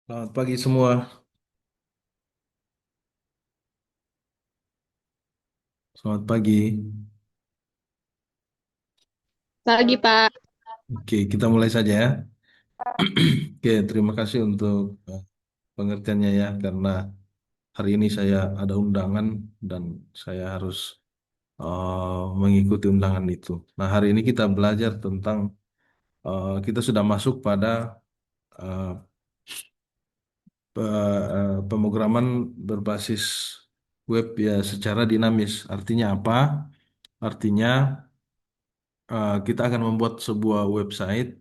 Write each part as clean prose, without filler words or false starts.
Selamat pagi semua. Selamat pagi. Pagi, Pak. Oke, kita mulai saja ya. Oke, terima kasih untuk pengertiannya ya, karena hari ini saya ada undangan dan saya harus mengikuti undangan itu. Nah, hari ini kita belajar tentang kita sudah masuk pada eh, pemrograman berbasis web ya secara dinamis. Artinya apa? Artinya kita akan membuat sebuah website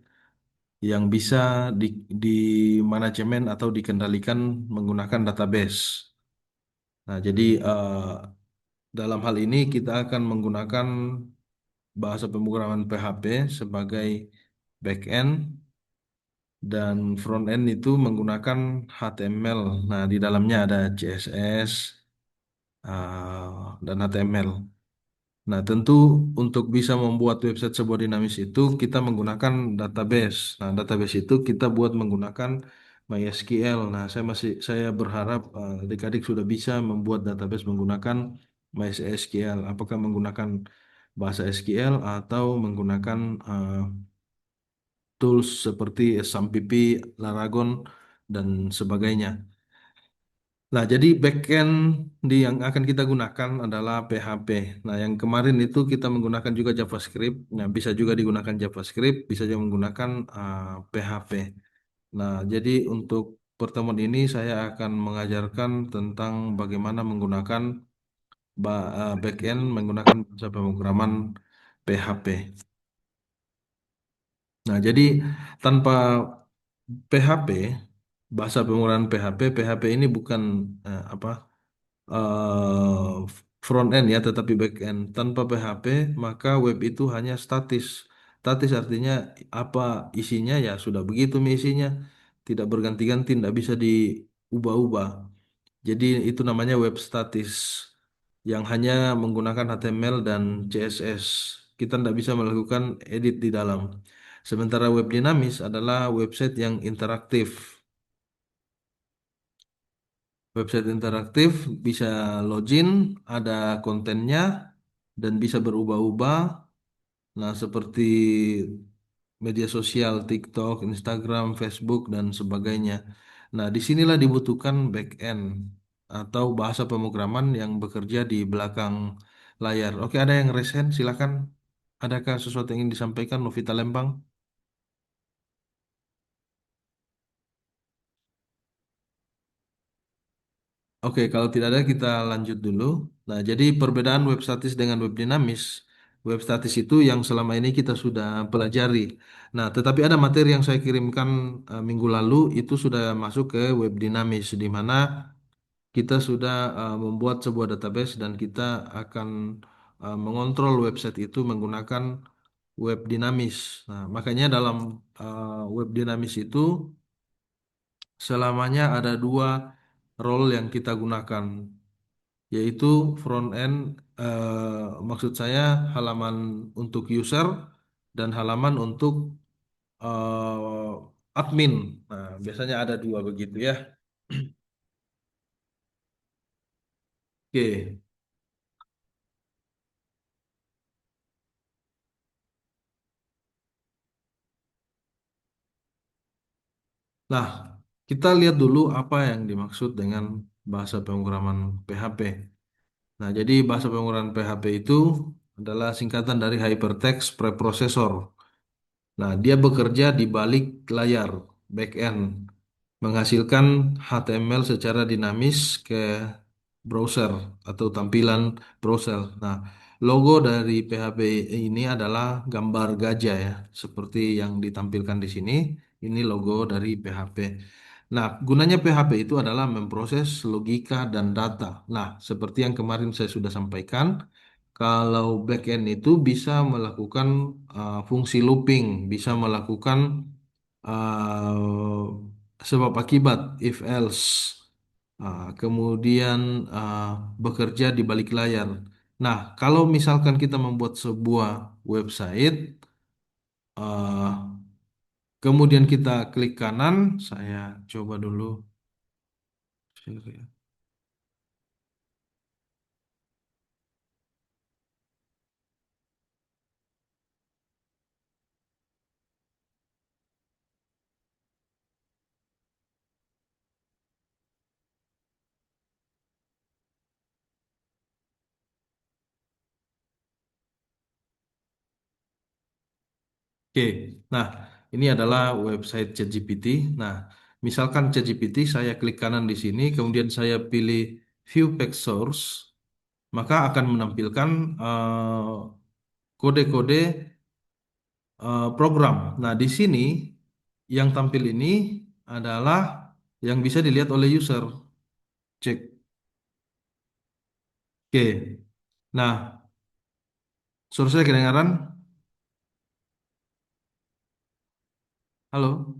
yang bisa di, di manajemen atau dikendalikan menggunakan database. Nah, jadi dalam hal ini kita akan menggunakan bahasa pemrograman PHP sebagai backend dan frontend itu menggunakan HTML. Nah, di dalamnya ada CSS dan HTML. Nah, tentu untuk bisa membuat website sebuah dinamis itu kita menggunakan database. Nah, database itu kita buat menggunakan MySQL. Nah, saya berharap adik-adik sudah bisa membuat database menggunakan MySQL. Apakah menggunakan bahasa SQL atau menggunakan tools seperti SAMPP, Laragon dan sebagainya. Nah, jadi backend yang akan kita gunakan adalah PHP. Nah, yang kemarin itu kita menggunakan juga JavaScript. Nah, bisa juga digunakan JavaScript, bisa juga menggunakan PHP. Nah, jadi untuk pertemuan ini saya akan mengajarkan tentang bagaimana menggunakan backend menggunakan bahasa pemrograman PHP. Nah, jadi tanpa PHP, bahasa pemrograman PHP ini bukan apa front end ya, tetapi back end. Tanpa PHP, maka web itu hanya statis. Statis artinya apa isinya ya sudah begitu isinya, tidak berganti-ganti, tidak bisa diubah-ubah. Jadi itu namanya web statis yang hanya menggunakan HTML dan CSS. Kita tidak bisa melakukan edit di dalam. Sementara web dinamis adalah website yang interaktif. Website interaktif bisa login, ada kontennya, dan bisa berubah-ubah. Nah, seperti media sosial, TikTok, Instagram, Facebook, dan sebagainya. Nah, disinilah dibutuhkan back-end atau bahasa pemrograman yang bekerja di belakang layar. Oke, ada yang resen, silakan. Adakah sesuatu yang ingin disampaikan, Novita Lembang? Oke, kalau tidak ada kita lanjut dulu. Nah, jadi perbedaan web statis dengan web dinamis. Web statis itu yang selama ini kita sudah pelajari. Nah, tetapi ada materi yang saya kirimkan minggu lalu itu sudah masuk ke web dinamis, di mana kita sudah membuat sebuah database dan kita akan mengontrol website itu menggunakan web dinamis. Nah, makanya dalam web dinamis itu selamanya ada dua role yang kita gunakan, yaitu front end, maksud saya halaman untuk user dan halaman untuk admin. Nah, biasanya ada dua begitu ya. Oke, nah kita lihat dulu apa yang dimaksud dengan bahasa pemrograman PHP. Nah, jadi bahasa pemrograman PHP itu adalah singkatan dari Hypertext Preprocessor. Nah, dia bekerja di balik layar, back end, menghasilkan HTML secara dinamis ke browser atau tampilan browser. Nah, logo dari PHP ini adalah gambar gajah ya, seperti yang ditampilkan di sini. Ini logo dari PHP. Nah, gunanya PHP itu adalah memproses logika dan data. Nah, seperti yang kemarin saya sudah sampaikan, kalau backend itu bisa melakukan fungsi looping, bisa melakukan sebab akibat if else. Kemudian bekerja di balik layar. Nah, kalau misalkan kita membuat sebuah website, Kemudian kita klik kanan, saya coba dulu. Oke, nah ini adalah website ChatGPT. Nah, misalkan ChatGPT, saya klik kanan di sini, kemudian saya pilih View Text Source, maka akan menampilkan kode-kode program. Nah, di sini yang tampil ini adalah yang bisa dilihat oleh user. Cek. Oke. Nah, suara saya kedengaran? Halo?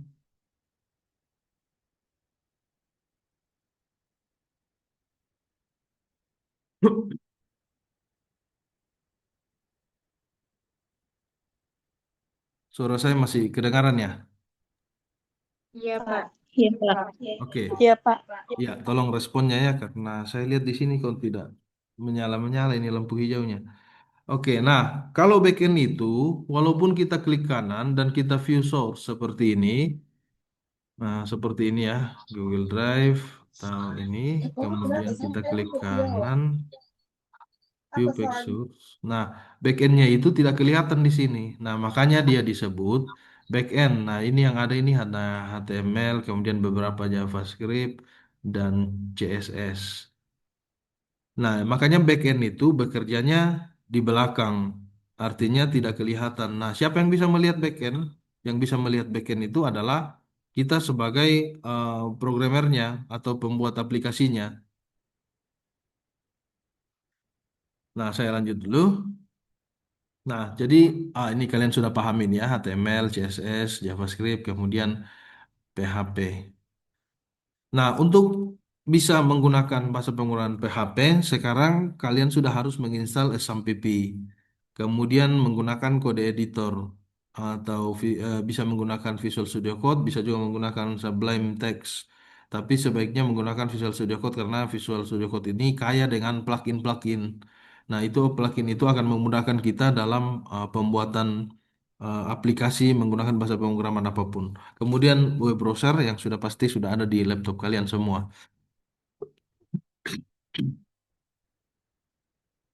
Suara saya masih kedengaran ya? Iya, Pak. Iya, Pak. Oke. Iya, Pak. Ya, tolong responnya ya karena saya lihat di sini kok tidak menyala-menyala ini lampu hijaunya. Oke, nah kalau backend itu walaupun kita klik kanan dan kita view source seperti ini, nah seperti ini ya, Google Drive, tahu ini, kemudian kita klik kanan, view back source. Nah, backendnya itu tidak kelihatan di sini. Nah, makanya dia disebut backend. Nah, ini yang ada ini ada HTML, kemudian beberapa JavaScript dan CSS. Nah, makanya backend itu bekerjanya di belakang. Artinya tidak kelihatan. Nah, siapa yang bisa melihat backend? Yang bisa melihat backend itu adalah kita sebagai programmernya atau pembuat aplikasinya. Nah, saya lanjut dulu. Nah, jadi ini kalian sudah pahamin ya, HTML, CSS, JavaScript, kemudian PHP. Nah, untuk bisa menggunakan bahasa pemrograman PHP, sekarang kalian sudah harus menginstal SMPP. Kemudian menggunakan kode editor atau bisa menggunakan Visual Studio Code, bisa juga menggunakan Sublime Text. Tapi sebaiknya menggunakan Visual Studio Code karena Visual Studio Code ini kaya dengan plugin-plugin. Nah, itu plugin itu akan memudahkan kita dalam pembuatan aplikasi menggunakan bahasa pemrograman apapun. Kemudian web browser yang sudah pasti sudah ada di laptop kalian semua.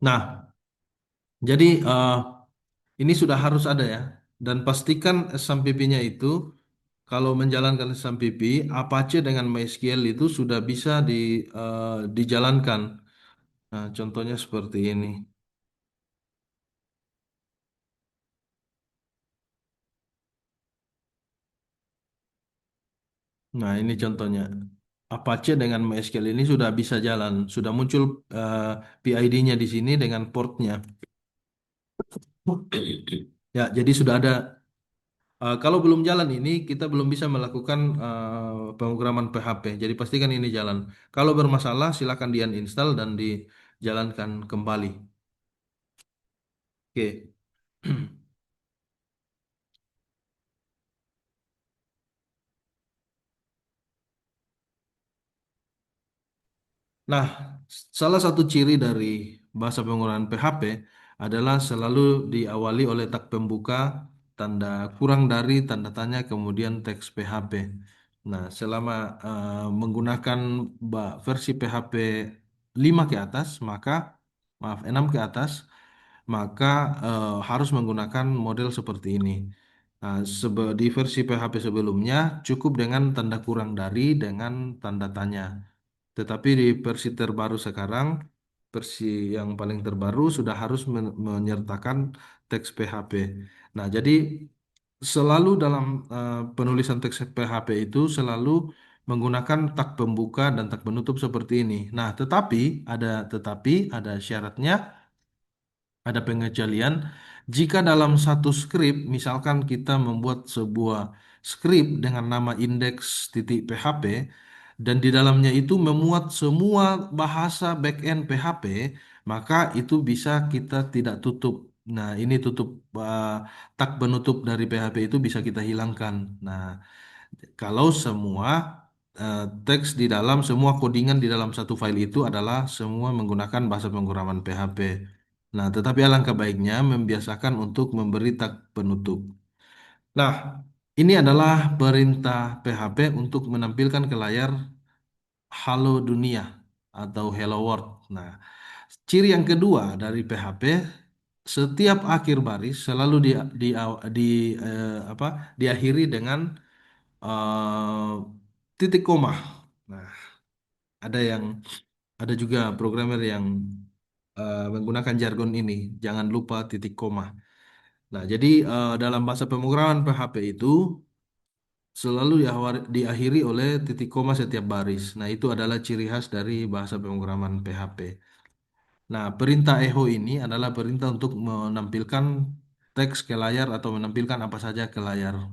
Nah, jadi ini sudah harus ada ya. Dan pastikan SMPP-nya itu kalau menjalankan SMPP, Apache dengan MySQL itu sudah bisa dijalankan. Nah, contohnya seperti ini. Nah, ini contohnya. Apache dengan MySQL ini sudah bisa jalan, sudah muncul eh, PID-nya di sini dengan portnya. Ya, jadi sudah ada. Kalau belum jalan ini, kita belum bisa melakukan pemrograman PHP. Jadi pastikan ini jalan. Kalau bermasalah, silakan di uninstall dan dijalankan kembali. Oke. Nah, salah satu ciri dari bahasa pemrograman PHP adalah selalu diawali oleh tag pembuka, tanda kurang dari, tanda tanya, kemudian teks PHP. Nah, selama menggunakan versi PHP 5 ke atas, maka maaf 6 ke atas, maka harus menggunakan model seperti ini. Nah, di versi PHP sebelumnya cukup dengan tanda kurang dari dengan tanda tanya. Tetapi di versi terbaru sekarang, versi yang paling terbaru sudah harus menyertakan teks PHP. Nah, jadi selalu dalam penulisan teks PHP itu selalu menggunakan tag pembuka dan tag penutup seperti ini. Nah, tetapi ada syaratnya, ada pengecualian. Jika dalam satu skrip, misalkan kita membuat sebuah skrip dengan nama index.php dan di dalamnya itu memuat semua bahasa backend PHP, maka itu bisa kita tidak tutup. Nah, ini uh, tag penutup dari PHP itu bisa kita hilangkan. Nah, kalau semua teks di dalam semua codingan di dalam satu file itu adalah semua menggunakan bahasa pemrograman PHP. Nah, tetapi alangkah baiknya membiasakan untuk memberi tag penutup. Nah, ini adalah perintah PHP untuk menampilkan ke layar halo dunia atau hello world. Nah, ciri yang kedua dari PHP, setiap akhir baris selalu di apa, diakhiri dengan titik koma. Nah, ada yang ada juga programmer yang menggunakan jargon ini. Jangan lupa titik koma. Nah, jadi dalam bahasa pemrograman PHP itu selalu diakhiri oleh titik koma setiap baris. Nah, itu adalah ciri khas dari bahasa pemrograman PHP. Nah, perintah echo ini adalah perintah untuk menampilkan teks ke layar atau menampilkan apa saja ke layar.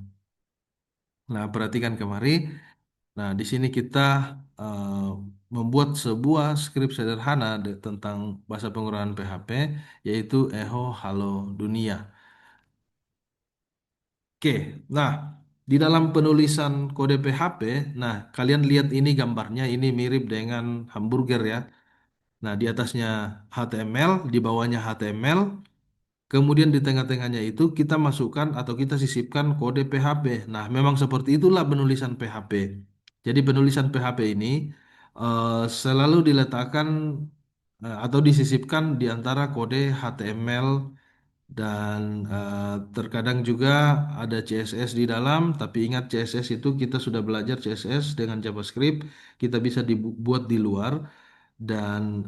Nah, perhatikan kemari. Nah, di sini kita eh, membuat sebuah skrip sederhana tentang bahasa pemrograman PHP, yaitu echo halo dunia. Oke, nah di dalam penulisan kode PHP, nah kalian lihat ini gambarnya, ini mirip dengan hamburger ya. Nah, di atasnya HTML, di bawahnya HTML, kemudian di tengah-tengahnya itu kita masukkan atau kita sisipkan kode PHP. Nah, memang seperti itulah penulisan PHP. Jadi penulisan PHP ini selalu diletakkan atau disisipkan di antara kode HTML dan terkadang juga ada CSS di dalam. Tapi ingat CSS itu kita sudah belajar CSS dengan JavaScript, kita bisa dibuat di luar dan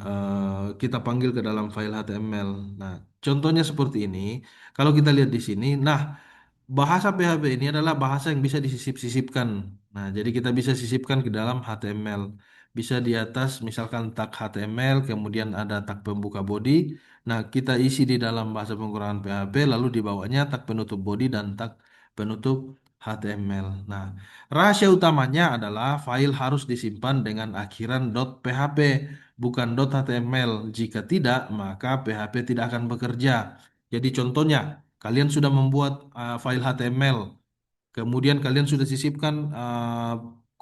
kita panggil ke dalam file HTML. Nah, contohnya seperti ini. Kalau kita lihat di sini, nah bahasa PHP ini adalah bahasa yang bisa disisip-sisipkan. Nah, jadi kita bisa sisipkan ke dalam HTML. Bisa di atas misalkan tag HTML, kemudian ada tag pembuka body. Nah, kita isi di dalam bahasa pemrograman PHP, lalu di bawahnya tag penutup body dan tag penutup HTML. Nah, rahasia utamanya adalah file harus disimpan dengan akhiran .php, bukan .html. Jika tidak, maka PHP tidak akan bekerja. Jadi contohnya, kalian sudah membuat file HTML, kemudian kalian sudah sisipkan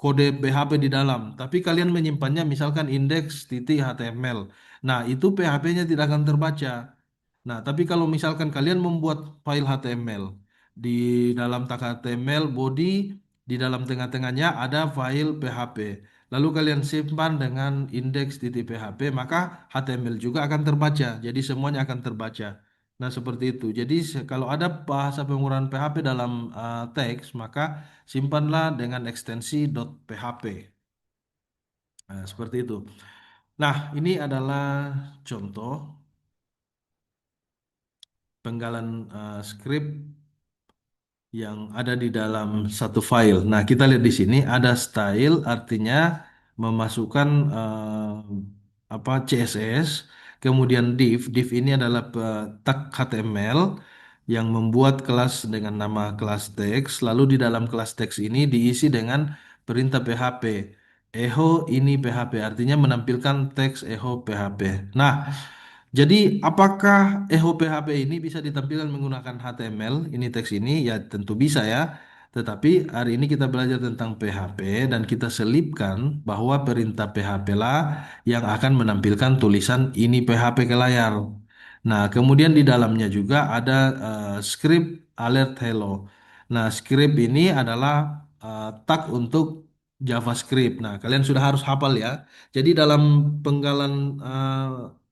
kode PHP di dalam, tapi kalian menyimpannya misalkan index.html. Nah, itu PHP-nya tidak akan terbaca. Nah, tapi kalau misalkan kalian membuat file HTML, di dalam tag HTML body, di dalam tengah-tengahnya ada file PHP. Lalu kalian simpan dengan index.php, maka HTML juga akan terbaca. Jadi semuanya akan terbaca. Nah, seperti itu. Jadi kalau ada bahasa pemrograman PHP dalam teks, maka simpanlah dengan ekstensi .php. Nah, seperti itu. Nah, ini adalah contoh penggalan script yang ada di dalam satu file. Nah, kita lihat di sini ada style, artinya memasukkan apa CSS, kemudian div. Div ini adalah tag HTML yang membuat kelas dengan nama kelas teks. Lalu di dalam kelas teks ini diisi dengan perintah PHP. Echo ini PHP, artinya menampilkan teks echo PHP. Nah, jadi apakah echo PHP ini bisa ditampilkan menggunakan HTML? Ini teks ini ya tentu bisa ya. Tetapi hari ini kita belajar tentang PHP dan kita selipkan bahwa perintah PHP lah yang akan menampilkan tulisan ini PHP ke layar. Nah, kemudian di dalamnya juga ada script alert hello. Nah, script ini adalah tag untuk JavaScript. Nah, kalian sudah harus hafal ya. Jadi dalam penggalan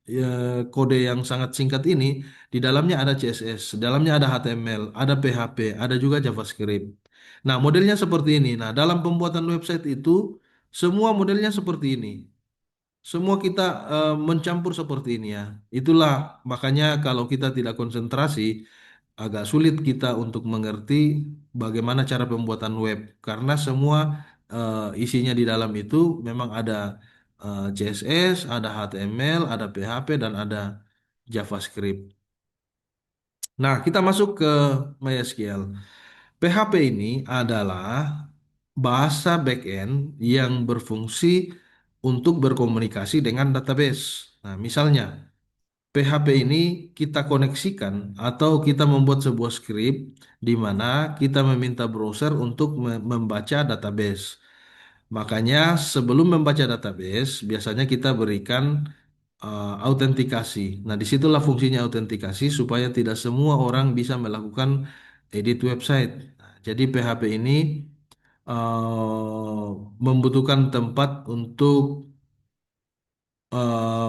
ya, kode yang sangat singkat ini, di dalamnya ada CSS, di dalamnya ada HTML, ada PHP, ada juga JavaScript. Nah, modelnya seperti ini. Nah, dalam pembuatan website itu, semua modelnya seperti ini. Semua kita mencampur seperti ini ya. Itulah makanya kalau kita tidak konsentrasi, agak sulit kita untuk mengerti bagaimana cara pembuatan web. Karena semua isinya di dalam itu memang ada CSS, ada HTML, ada PHP, dan ada JavaScript. Nah, kita masuk ke MySQL. PHP ini adalah bahasa backend yang berfungsi untuk berkomunikasi dengan database. Nah, misalnya, PHP ini kita koneksikan atau kita membuat sebuah script di mana kita meminta browser untuk membaca database. Makanya sebelum membaca database, biasanya kita berikan autentikasi. Nah, disitulah fungsinya autentikasi supaya tidak semua orang bisa melakukan edit website. Nah, jadi PHP ini membutuhkan tempat untuk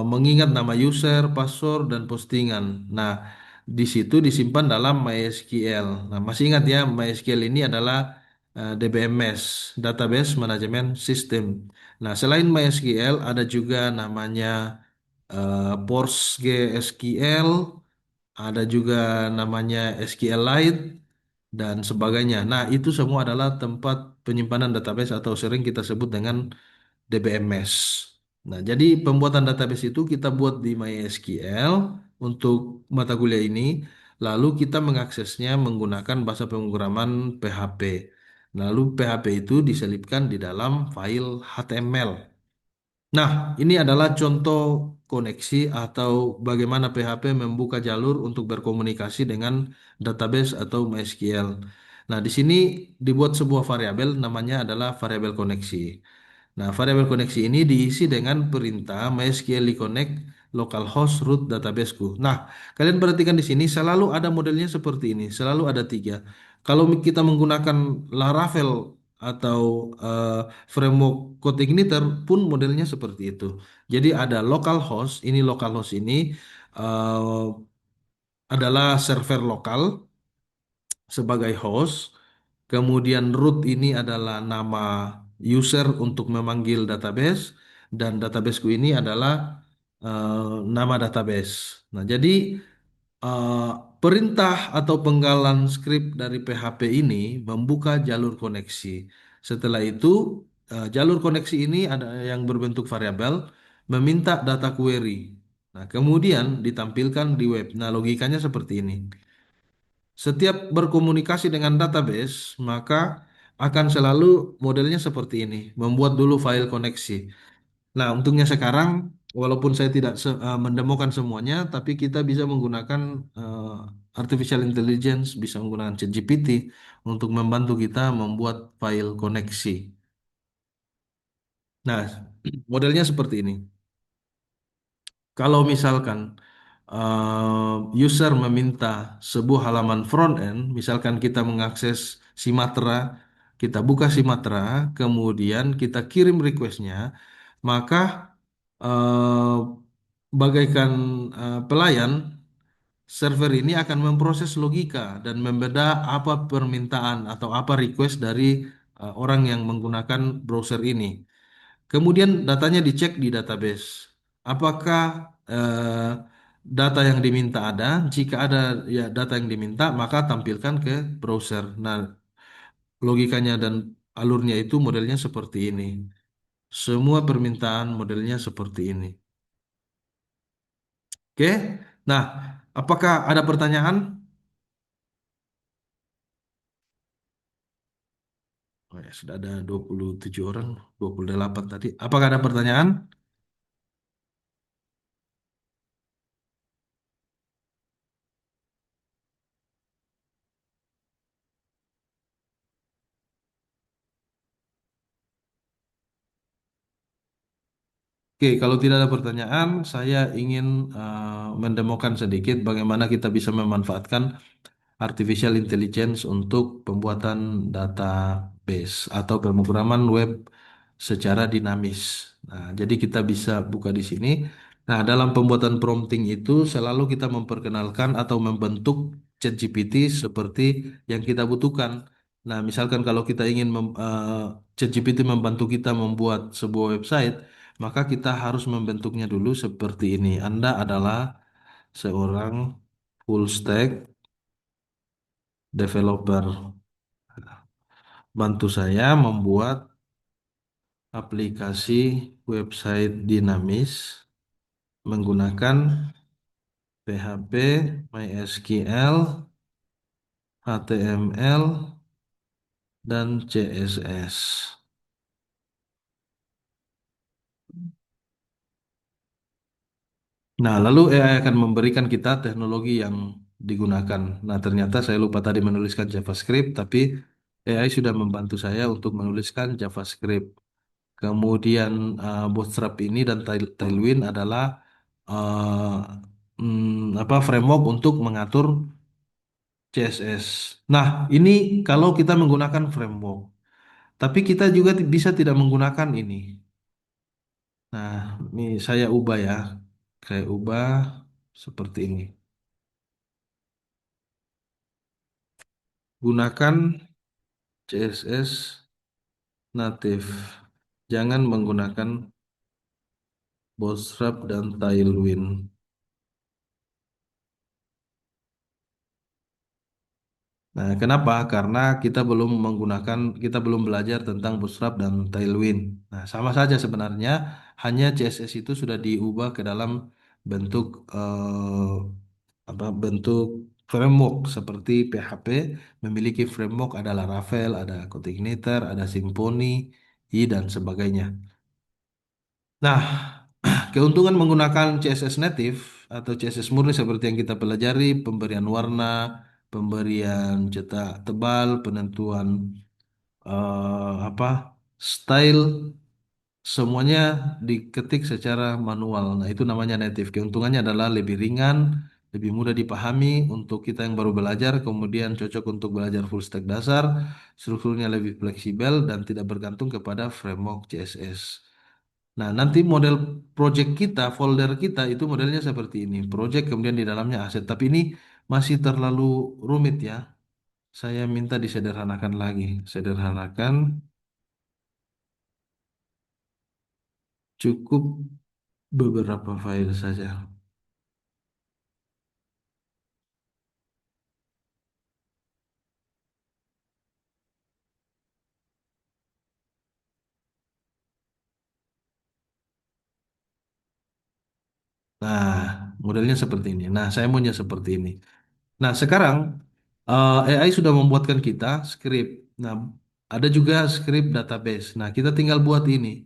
mengingat nama user, password, dan postingan. Nah, di situ disimpan dalam MySQL. Nah, masih ingat ya, MySQL ini adalah DBMS, Database Management System. Nah, selain MySQL, ada juga namanya PostgreSQL, ada juga namanya SQLite, dan sebagainya. Nah, itu semua adalah tempat penyimpanan database atau sering kita sebut dengan DBMS. Nah, jadi pembuatan database itu kita buat di MySQL untuk mata kuliah ini, lalu kita mengaksesnya menggunakan bahasa pemrograman PHP. Lalu PHP itu diselipkan di dalam file HTML. Nah, ini adalah contoh koneksi atau bagaimana PHP membuka jalur untuk berkomunikasi dengan database atau MySQL. Nah, di sini dibuat sebuah variabel namanya adalah variabel koneksi. Nah, variabel koneksi ini diisi dengan perintah MySQL connect localhost root databaseku. Nah, kalian perhatikan di sini selalu ada modelnya seperti ini, selalu ada tiga. Kalau kita menggunakan Laravel atau framework code igniter pun modelnya seperti itu. Jadi ada localhost, ini localhost ini eh, adalah server lokal sebagai host. Kemudian root ini adalah nama user untuk memanggil database dan databaseku ini adalah nama database. Nah, jadi eh, perintah atau penggalan script dari PHP ini membuka jalur koneksi. Setelah itu, jalur koneksi ini ada yang berbentuk variabel meminta data query. Nah, kemudian ditampilkan di web. Nah, logikanya seperti ini. Setiap berkomunikasi dengan database, maka akan selalu modelnya seperti ini, membuat dulu file koneksi. Nah, untungnya sekarang, walaupun saya tidak mendemokan semuanya, tapi kita bisa menggunakan artificial intelligence, bisa menggunakan ChatGPT untuk membantu kita membuat file koneksi. Nah, modelnya seperti ini. Kalau misalkan user meminta sebuah halaman front end, misalkan kita mengakses Symatra, kita buka Symatra, kemudian kita kirim requestnya, maka eh, bagaikan pelayan, server ini akan memproses logika dan membeda apa permintaan atau apa request dari orang yang menggunakan browser ini. Kemudian datanya dicek di database. Apakah data yang diminta ada? Jika ada ya data yang diminta, maka tampilkan ke browser. Nah, logikanya dan alurnya itu modelnya seperti ini. Semua permintaan modelnya seperti ini. Oke. Nah, apakah ada pertanyaan? Oh ya, sudah ada 27 orang, 28 tadi. Apakah ada pertanyaan? Oke, kalau tidak ada pertanyaan, saya ingin mendemokan sedikit bagaimana kita bisa memanfaatkan artificial intelligence untuk pembuatan database atau pemrograman web secara dinamis. Nah, jadi kita bisa buka di sini. Nah, dalam pembuatan prompting itu selalu kita memperkenalkan atau membentuk ChatGPT seperti yang kita butuhkan. Nah, misalkan kalau kita ingin ChatGPT membantu kita membuat sebuah website, maka kita harus membentuknya dulu seperti ini. Anda adalah seorang full stack developer. Bantu saya membuat aplikasi website dinamis menggunakan PHP, MySQL, HTML, dan CSS. Nah, lalu AI akan memberikan kita teknologi yang digunakan. Nah, ternyata saya lupa tadi menuliskan JavaScript, tapi AI sudah membantu saya untuk menuliskan JavaScript. Kemudian Bootstrap ini dan Tailwind adalah apa framework untuk mengatur CSS. Nah, ini kalau kita menggunakan framework, tapi kita juga bisa tidak menggunakan ini. Nah, ini saya ubah ya. Saya ubah seperti ini. Gunakan CSS native. Jangan menggunakan Bootstrap dan Tailwind. Nah, kenapa? Karena kita belum belajar tentang Bootstrap dan Tailwind. Nah, sama saja sebenarnya, hanya CSS itu sudah diubah ke dalam bentuk bentuk framework seperti PHP memiliki framework ada Laravel, ada Coordinator, ada Symfony, dan sebagainya. Nah, keuntungan menggunakan CSS native atau CSS murni seperti yang kita pelajari, pemberian warna, pemberian cetak tebal, penentuan style, semuanya diketik secara manual. Nah, itu namanya native. Keuntungannya adalah lebih ringan, lebih mudah dipahami untuk kita yang baru belajar, kemudian cocok untuk belajar full stack dasar, strukturnya lebih fleksibel dan tidak bergantung kepada framework CSS. Nah, nanti model project kita, folder kita itu modelnya seperti ini. Project kemudian di dalamnya aset. Tapi ini masih terlalu rumit ya. Saya minta disederhanakan lagi. Sederhanakan, cukup beberapa file saja. Nah, modelnya seperti ini. Nah, saya maunya seperti ini. Nah, sekarang AI sudah membuatkan kita script. Nah, ada juga script database. Nah, kita tinggal buat ini.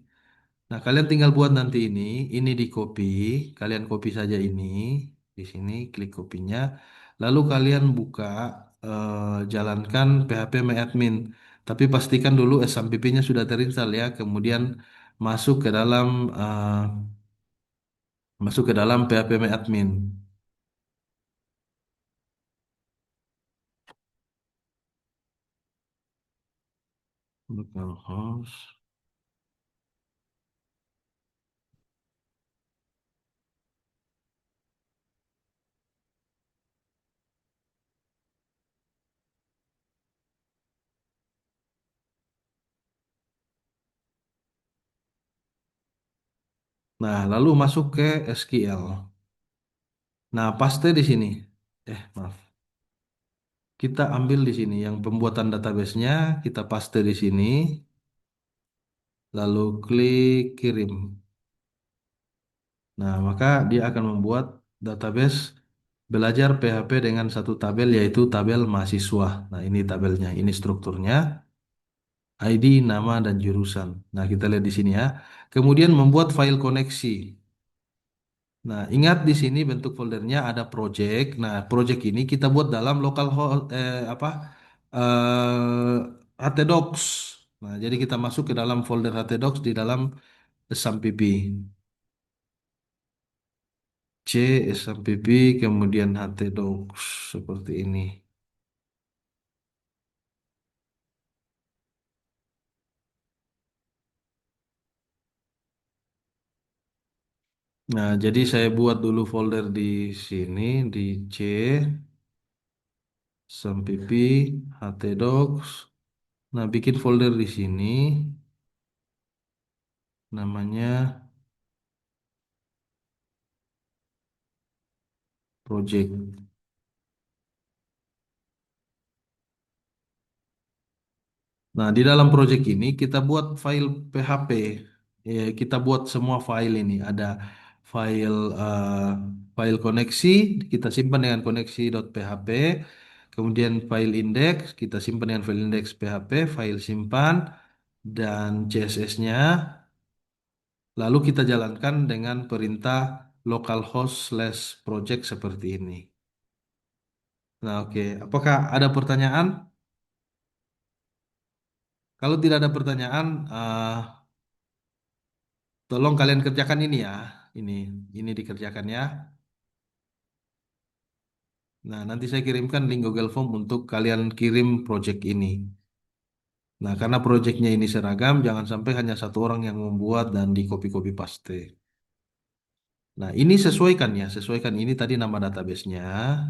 Nah, kalian tinggal buat nanti ini di copy, kalian copy saja ini di sini, klik copy-nya, lalu kalian buka, jalankan PHP admin. Tapi pastikan dulu SMPP-nya sudah terinstall ya, kemudian masuk ke dalam PHP admin. Localhost. Nah, lalu masuk ke SQL. Nah, paste di sini. Maaf. Kita ambil di sini yang pembuatan database-nya, kita paste di sini. Lalu klik kirim. Nah, maka dia akan membuat database belajar PHP dengan satu tabel yaitu tabel mahasiswa. Nah, ini tabelnya, ini strukturnya, ID, nama, dan jurusan. Nah, kita lihat di sini ya. Kemudian membuat file koneksi. Nah, ingat di sini bentuk foldernya ada project. Nah, project ini kita buat dalam localhost htdocs. Nah, jadi kita masuk ke dalam folder htdocs di dalam SAMPP. C, SMPP, kemudian htdocs seperti ini. Nah, jadi saya buat dulu folder di sini di C, SMPP, htdocs. Nah, bikin folder di sini namanya project. Nah, di dalam project ini kita buat file PHP. Ya, kita buat semua file ini. Ada file file koneksi, kita simpan dengan koneksi.php. Kemudian file index, kita simpan dengan file index PHP, file simpan, dan CSS-nya. Lalu kita jalankan dengan perintah localhost slash project seperti ini. Nah, oke. Apakah ada pertanyaan? Kalau tidak ada pertanyaan, tolong kalian kerjakan ini ya. Ini, ini dikerjakan ya. Nah, nanti saya kirimkan link Google Form untuk kalian kirim project ini. Nah, karena projectnya ini seragam, jangan sampai hanya satu orang yang membuat dan di copy-copy paste. Nah, ini sesuaikan ya, sesuaikan ini tadi nama databasenya,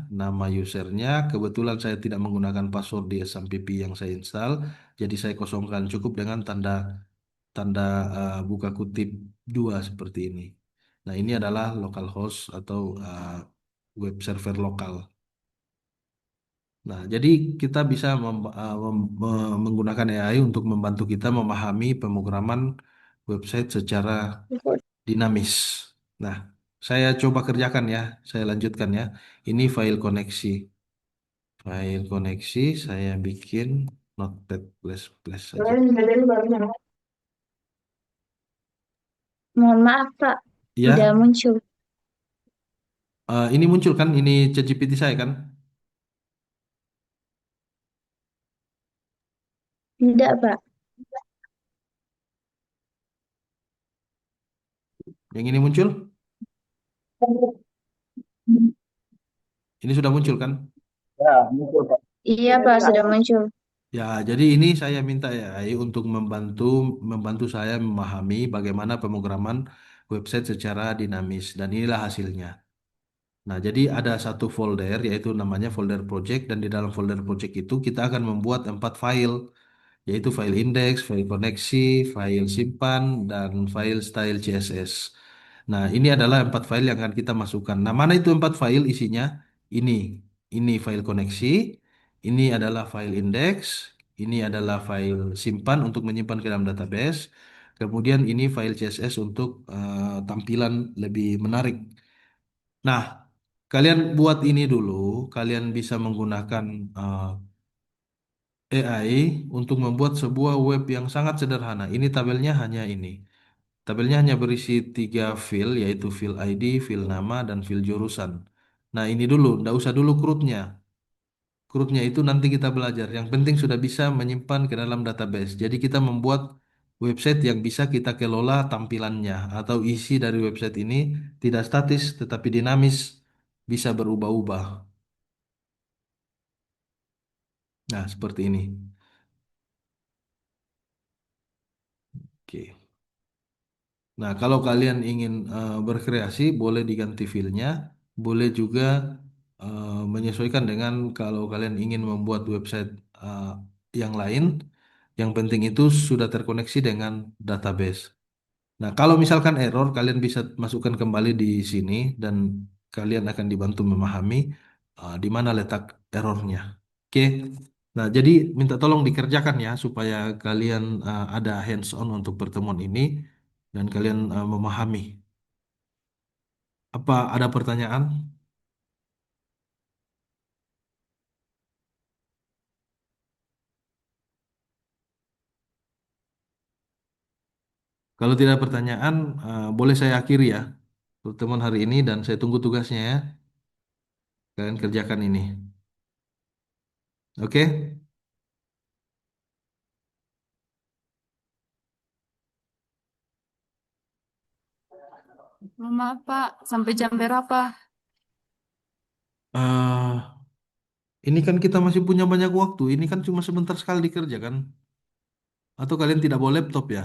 nama usernya. Kebetulan saya tidak menggunakan password di SMPP yang saya install, jadi saya kosongkan cukup dengan tanda tanda buka kutip dua seperti ini. Nah, ini adalah localhost atau web server lokal. Nah, jadi kita bisa menggunakan AI untuk membantu kita memahami pemrograman website secara dinamis. Nah, saya coba kerjakan ya, saya lanjutkan ya. Ini file koneksi. File koneksi saya bikin notepad plus saja. Mohon maaf, Pak. Tidak Ya, muncul. ini muncul kan? Ini ChatGPT saya kan? Tidak, Pak. Yang ini muncul? Ini sudah muncul kan? Iya, Pak, sudah muncul. Ya, jadi ini saya minta AI untuk membantu membantu saya memahami bagaimana pemrograman website secara dinamis dan inilah hasilnya. Nah, jadi ada satu folder yaitu namanya folder project dan di dalam folder project itu kita akan membuat 4 file yaitu file index, file koneksi, file simpan dan file style CSS. Nah, ini adalah 4 file yang akan kita masukkan. Nah, mana itu 4 file isinya? Ini, ini file koneksi, ini adalah file index, ini adalah file simpan untuk menyimpan ke dalam database. Kemudian ini file CSS untuk tampilan lebih menarik. Nah, kalian buat ini dulu. Kalian bisa menggunakan AI untuk membuat sebuah web yang sangat sederhana. Ini tabelnya hanya ini. Tabelnya hanya berisi 3 field, yaitu field ID, field nama, dan field jurusan. Nah, ini dulu, nggak usah dulu CRUD-nya. CRUD-nya itu nanti kita belajar. Yang penting sudah bisa menyimpan ke dalam database. Jadi kita membuat website yang bisa kita kelola tampilannya atau isi dari website ini tidak statis tetapi dinamis, bisa berubah-ubah. Nah, seperti ini. Oke. Nah, kalau kalian ingin berkreasi, boleh diganti feel-nya, boleh juga menyesuaikan dengan kalau kalian ingin membuat website eh, yang lain. Yang penting itu sudah terkoneksi dengan database. Nah, kalau misalkan error, kalian bisa masukkan kembali di sini dan kalian akan dibantu memahami di mana letak errornya. Oke. Nah, jadi minta tolong dikerjakan ya supaya kalian ada hands-on untuk pertemuan ini dan kalian memahami. Apa ada pertanyaan? Kalau tidak ada pertanyaan, boleh saya akhiri ya pertemuan hari ini dan saya tunggu tugasnya ya. Kalian kerjakan ini. Oke? Maaf, Pak. Sampai jam berapa? eh ini kan kita masih punya banyak waktu. Ini kan cuma sebentar sekali dikerjakan. Atau kalian tidak bawa laptop ya?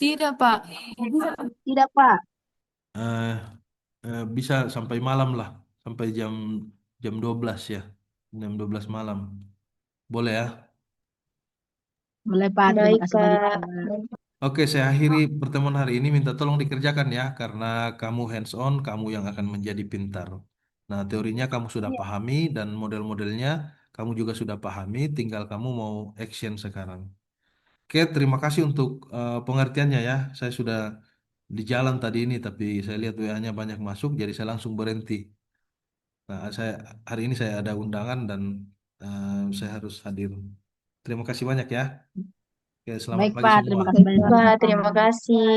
Tidak, Pak. Tidak, Pak. Eh, bisa sampai malam lah, sampai jam jam 12 ya, jam 12 malam. Boleh ya? Boleh, Pak. Terima Baik, kasih banyak, Pak. Pak. Oke, saya akhiri pertemuan hari ini. Minta tolong dikerjakan ya, karena kamu hands on, kamu yang akan menjadi pintar. Nah, teorinya kamu sudah pahami dan model-modelnya kamu juga sudah pahami. Tinggal kamu mau action sekarang. Oke, terima kasih untuk pengertiannya ya. Saya sudah di jalan tadi ini, tapi saya lihat WA-nya banyak masuk, jadi saya langsung berhenti. Nah, saya hari ini saya ada undangan dan saya harus hadir. Terima kasih banyak ya. Oke, selamat Baik, pagi Pak. semua. Terima kasih banyak, Pak. Terima kasih.